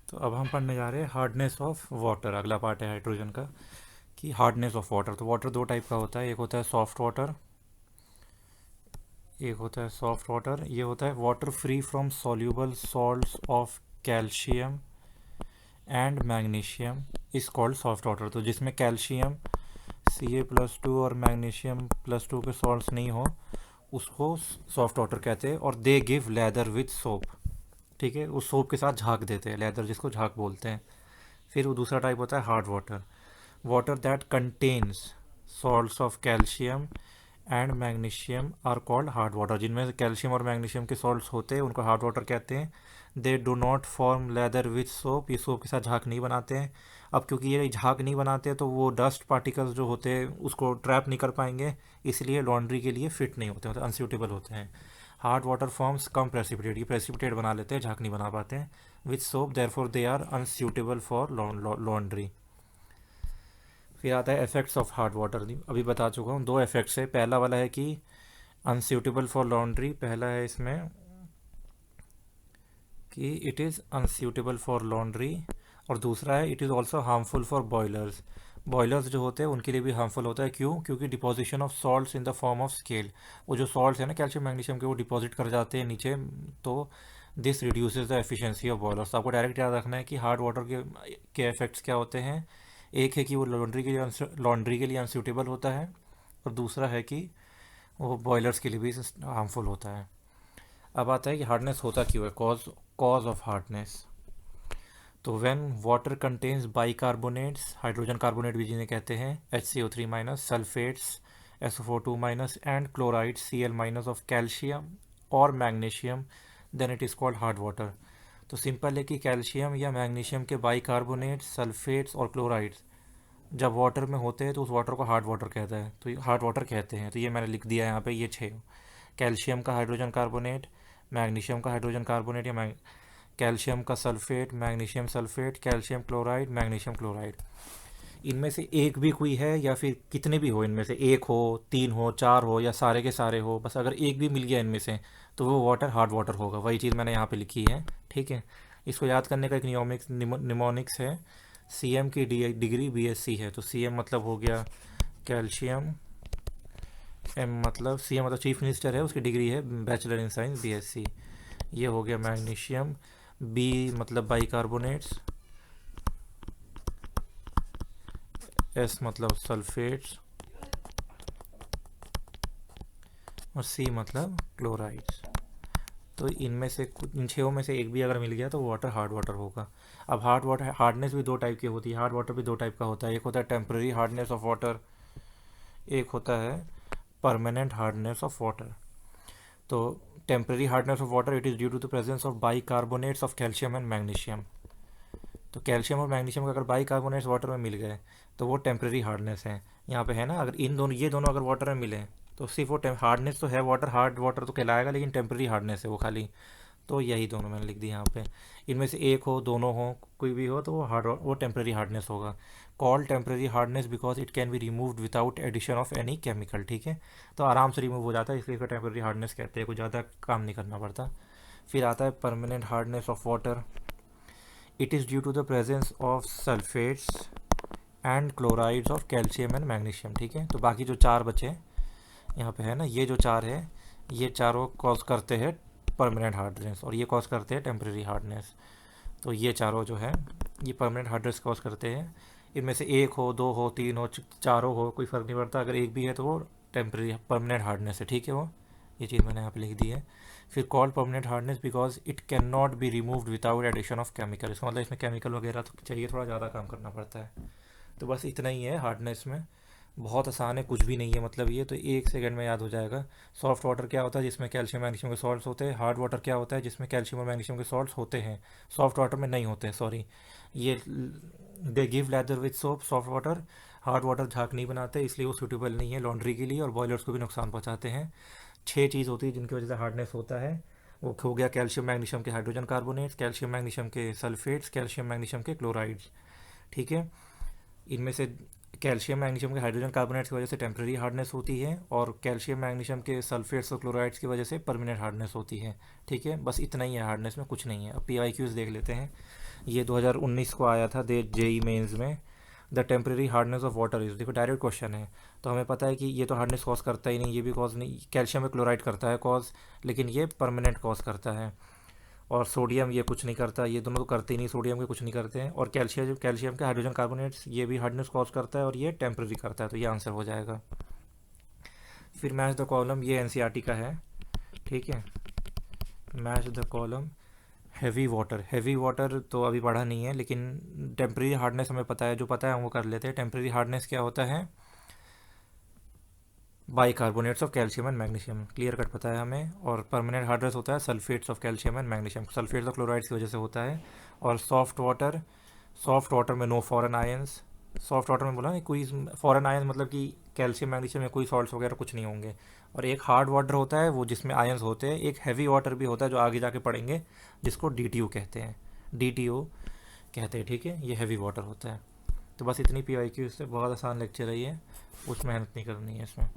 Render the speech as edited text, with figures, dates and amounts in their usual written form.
तो अब हम पढ़ने जा रहे हैं हार्डनेस ऑफ वाटर। अगला पार्ट है हाइड्रोजन का कि हार्डनेस ऑफ वाटर। तो वाटर दो टाइप का होता है, एक होता है सॉफ्ट वाटर, एक होता है सॉफ्ट वाटर। ये होता है water free from soluble salts of calcium and magnesium is called soft water. तो जिसमें कैल्शियम Ca+2 और मैग्नीशियम+2 के सॉल्ट्स नहीं हो उसको सॉफ्ट वाटर कहते हैं। और they give leather with soap, ठीक है, उस सोप के साथ झाग देते हैं, लेदर जिसको झाग बोलते हैं। फिर वो दूसरा टाइप होता है hard water, water that contains salts of calcium and magnesium are called hard water. जिनमें से कैल्शियम और मैग्नीशियम के सॉल्ट्स होते हैं उनको हार्ड वाटर कहते हैं। They do not form lather with soap, ये सोप के साथ झाग नहीं बनाते हैं। अब क्योंकि ये झाग नहीं बनाते तो वो डस्ट पार्टिकल्स जो होते हैं उसको ट्रैप नहीं कर पाएंगे, इसलिए लॉन्ड्री के लिए फिट नहीं होते, मतलब अनसूटेबल होते हैं। Hard water forms scum precipitate, ये प्रेसिपिटेट बना लेते हैं, झाग नहीं बना पाते हैं with soap, therefore they are unsuitable for laundry. फिर आता है इफेक्ट्स ऑफ हार्ड वाटर। अभी बता चुका हूँ, दो इफेक्ट्स है। पहला वाला है कि अनसूटेबल फॉर लॉन्ड्री, पहला है इसमें कि it is unsuitable for laundry, और दूसरा है it is also harmful for boilers. Boilers जो होते हैं उनके लिए भी हार्मफुल होता है। क्यों? क्योंकि deposition of salts in the form of scale, वो जो सॉल्ट्स है ना कैल्शियम मैग्नीशियम के, वो डिपॉजिट कर जाते हैं नीचे, तो this reduces the efficiency of boilers. आपको डायरेक्ट याद रखना है कि हार्ड वाटर के इफेक्ट्स क्या होते हैं। एक है कि वो लॉन्ड्री के लिए अनसूटेबल होता है, और दूसरा है कि वो बॉयलर्स के लिए भी हार्मफुल होता है। अब आता है कि हार्डनेस होता क्यों है, कॉज ऑफ हार्डनेस। तो when water contains bicarbonates, hydrogen carbonate भी जिन्हें कहते हैं, HCO3-, sulphates SO4 2- and chloride Cl- of calcium और magnesium, then it is called hard water. तो सिंपल है कि कैल्शियम या मैग्नीशियम के बाइकार्बोनेट, सल्फेट्स और क्लोराइड्स जब वाटर में होते हैं तो उस वाटर को हार्ड वाटर कहता है, तो हार्ड वाटर कहते हैं। तो ये मैंने लिख दिया यहाँ पे, ये छः: कैल्शियम का हाइड्रोजन कार्बोनेट, मैग्नीशियम का हाइड्रोजन कार्बोनेट या कैल्शियम का sulphate, magnesium sulphate, calcium chloride, magnesium chloride. इनमें से एक भी कोई है या फिर कितने भी हो, इनमें से एक हो, तीन हो, चार हो, या सारे के सारे हो, बस अगर एक भी मिल गया इनमें से तो वो वाटर हार्ड वाटर होगा। वही चीज़ मैंने यहाँ पे लिखी है, ठीक है। इसको याद करने का एक निमोनिक्स है। CM की डिग्री BSc है, तो CM मतलब हो गया कैल्शियम, M मतलब CM मतलब चीफ मिनिस्टर है, उसकी डिग्री है बैचलर इन साइंस BSc। ये हो गया मैग्नीशियम, B मतलब बाइकार्बोनेट्स, S मतलब सल्फेट्स, और C मतलब क्लोराइड्स। तो इनमें से कुछ, इन छः में से एक भी अगर मिल गया तो वाटर हार्ड वाटर होगा। अब हार्ड वाटर हार्डनेस भी दो टाइप की होती है, हार्ड वाटर भी दो टाइप का होता है। एक होता है टेम्पररी हार्डनेस ऑफ वाटर, एक होता है परमानेंट हार्डनेस ऑफ वाटर। तो temporary hardness of water, it is due to the presence of bicarbonates of calcium and magnesium. तो कैल्शियम और मैग्नीशियम का अगर बाइकार्बोनेट्स वाटर में मिल गए तो वो टेम्पररी हार्डनेस है। यहाँ पे है ना, अगर इन दोनों, ये दोनों अगर वाटर में मिले तो सिर्फ वो हार्डनेस तो है, वाटर हार्ड वाटर तो कहलाएगा, लेकिन टेम्पररी हार्डनेस है वो खाली। तो यही दोनों मैंने लिख दी यहाँ पे। इनमें से एक हो, दोनों हो, कोई भी हो, तो वो टेम्पररी हार्डनेस होगा। Called temporary hardness because it can be removed without addition of any chemical, ठीक है। तो आराम से रिमूव हो जाता है, इसलिए इसको टेम्पररी हार्डनेस कहते हैं, कुछ ज़्यादा काम नहीं करना पड़ता। फिर आता है permanent hardness of water. It is due to the presence of sulphates and chlorides of calcium and magnesium, ठीक है। तो बाकी जो चार बचे यहाँ पे है ना, ये जो चार है, ये चारों कॉज करते हैं परमानेंट हार्डनेस, और ये कॉज करते हैं टेम्परेरी हार्डनेस। तो ये चारों जो है ये परमानेंट हार्डनेस कॉज करते हैं। इनमें से एक हो, दो हो, तीन हो, चारों हो, कोई फ़र्क नहीं पड़ता, अगर एक भी है तो वो टेम्परेरी परमानेंट हार्डनेस है, ठीक है। वो ये चीज़ मैंने यहाँ पे लिख दी है। फिर called permanent hardness because it can not be removed without addition of chemical, इसका मतलब इसमें केमिकल वगैरह तो चाहिए, थोड़ा ज़्यादा काम करना पड़ता है। तो बस इतना ही है हार्डनेस में, बहुत आसान है, कुछ भी नहीं है, मतलब ये तो एक सेकंड में याद हो जाएगा। सॉफ्ट वाटर क्या होता है, जिसमें कैल्शियम मैग्नीशियम के सॉल्ट्स होते हैं। हार्ड वाटर क्या होता है, जिसमें कैल्शियम और मैग्नीशियम के सॉल्ट्स होते हैं, सॉफ्ट वाटर में नहीं होते हैं, सॉरी। ये they give leather with soap, soft water. Hard water झाग नहीं बनाते, इसलिए वो सूटेबल नहीं है लॉन्ड्री के लिए, और बॉयलर्स को भी नुकसान पहुंचाते हैं। छः चीज़ होती है जिनकी वजह से हार्डनेस होता है। वो हो गया कैल्शियम मैग्नीशियम के हाइड्रोजन कार्बोनेट्स, कैल्शियम मैग्नीशियम के सल्फेट्स, कैल्शियम मैग्नीशियम के क्लोराइड्स, ठीक है। इनमें से कैल्शियम मैग्नीशियम के हाइड्रोजन कार्बोनेट्स की वजह से टेम्पररी हार्डनेस होती है, और कैल्शियम मैग्नीशियम के सल्फेट्स और क्लोराइड्स की वजह से परमानेंट हार्डनेस होती है, ठीक है। बस इतना ही है हार्डनेस में, कुछ नहीं है। अब PIQs देख लेते हैं। ये 2019 को आया था दे जेई मेंस में। The temporary hardness of water is, देखो डायरेक्ट क्वेश्चन है। तो हमें पता है कि ये तो हार्डनेस कॉज करता ही नहीं, ये भी कॉज नहीं, कैल्शियम में क्लोराइड करता है कॉज, लेकिन ये परमानेंट कॉज करता है। और सोडियम ये कुछ नहीं करता, ये दोनों तो करते ही नहीं, सोडियम के कुछ नहीं करते हैं। और कैल्शियम कैल्शियम के हाइड्रोजन कार्बोनेट्स ये भी हार्डनेस कॉज करता है और ये टेम्प्रेरी करता है, तो ये आंसर हो जाएगा। फिर मैच द कॉलम, ये एनसीईआरटी का है, ठीक है। Match the column. Heavy water, heavy water तो अभी पढ़ा नहीं है, लेकिन टेम्प्रेरी हार्डनेस हमें पता है, जो पता है हम वो कर लेते हैं। टेम्प्रेरी हार्डनेस क्या होता है? Bicarbonates of calcium and magnesium, clear cut पता है हमें। और परमानेंट हार्डनेस होता है sulphates of calcium and magnesium, sulphates of chlorides की वजह से होता है। और सॉफ्ट वाटर, सॉफ्ट वाटर में no foreign ions, soft water में बोला नहीं कोई फॉरेन आयन, मतलब कि कैल्शियम मैग्नीशियम में कोई सॉल्ट्स वगैरह कुछ नहीं होंगे। और एक हार्ड वाटर होता है वो जिसमें आयंस होते हैं, एक हैवी वाटर भी होता है जो आगे जाके पढ़ेंगे, जिसको डीटीयू कहते हैं, डीटीओ कहते हैं, ठीक है। ये हैवी वाटर होता है। तो बस इतनी पीवाईक्यू, इससे बहुत आसान लेक्चर है ये, कुछ मेहनत नहीं करनी है इसमें।